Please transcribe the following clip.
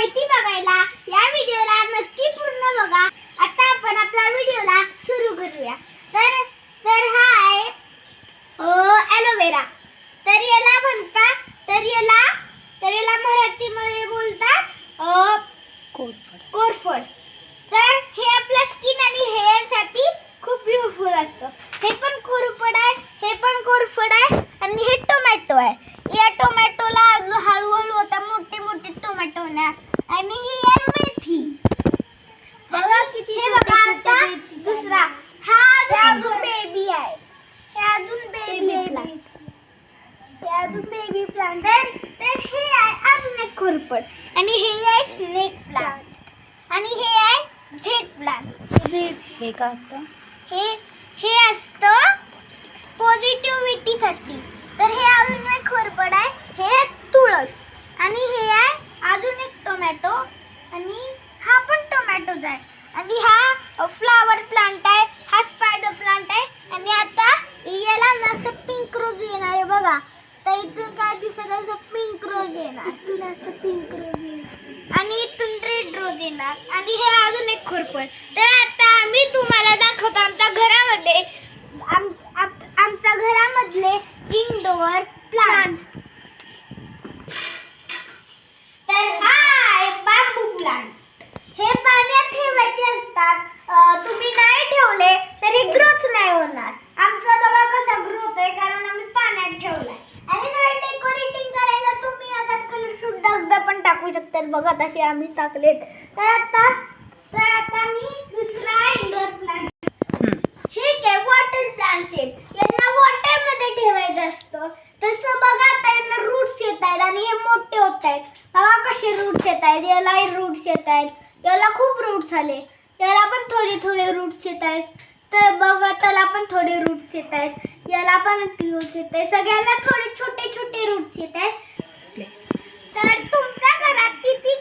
माहिती बघायला या व्हिडिओला नक्की पूर्ण बघा। आता आपण आपल्या व्हिडिओला सुरू करूया। तर हा आहे ॲलोवेरा। तर याला म्हणतात तर याला मराठीमध्ये बोलतात कोरफड। तर हे आपल्या स्किन आणि हेअर साठी खूप युजफुल असतं। हे पण कोरफड आहे, हे पण कोरफड आहे आणि हे टोमॅटो आहे। या टोमॅटोला हळूहळू आता मोठे मोठे टोमॅटो होणार आणि ही आहे मेथी। बघा किती हे बघा आता दुसरा हा अजून बेबी आहे। हे अजून बेबी प्लांट आहे। तर हे आहे अजून एक कोरफड आणि हे आहे स्नेक प्लांट आणि हे आहे झेड प्लांट। हे का असतं? हे असतं पॉझिटिव्हिटीसाठी। तर हे अजून एक कोरफड आहे, हे तुळस आणि हे आहे अजून एक टोमॅटो आणि हा पण टोमॅटोच आहे आणि हा फ्लावर प्लांट आहे, हा स्पायडर प्लांट आहे आणि आता याला जास्त पिंक रोज येणार आहे बघा। तर इथून काय दिसत असं पिंक रोज येणार, इथून असं पिंक रोज येणार आणि इथून रेड रोज येणार आणि हे अजून एक कोरफड। तर आता आम्ही तुम्हाला दाखवतो आमच्या घरामधले इंडोअर प्लांट्स। तर हा आहे बांबू प्लांट। हे पाण्यात ठेवायचे असतात, तुम्ही नाही ठेवले तरी ग्रोथ नाही होणार। आमचा बघा कसा ग्रोथ आहे, कारण आम्ही पाण्यात ठेवलाय। आणि जर डेकोरेटिंग करायला तुम्ही आता कलर सुद्धा पण टाकू शकता बघा, तसे आम्ही टाकलेत। तर आता मी दुसरा इंडोर प्लांट हे काय वॉटर प्लांट्स आहेत, यांना वॉटर मध्ये ठेवायचं असतं। तसं बघा आता यांना रूट्स येत आहेत आणि हे मोठे होत आहेत। बघा कसे रूट्स येत आहेत, याला रूट्स येत आहेत, याला खूप रूट्स आले, याला पण थोडे रूट्स येत आहेत। तर बघा त्याला पण थोडे रूट्स येत आहेत, याला पण रूट्स येत आहेत, सगळ्याला थोडे छोटे रूट्स येत आहेत। तर तुमच्या घरात किती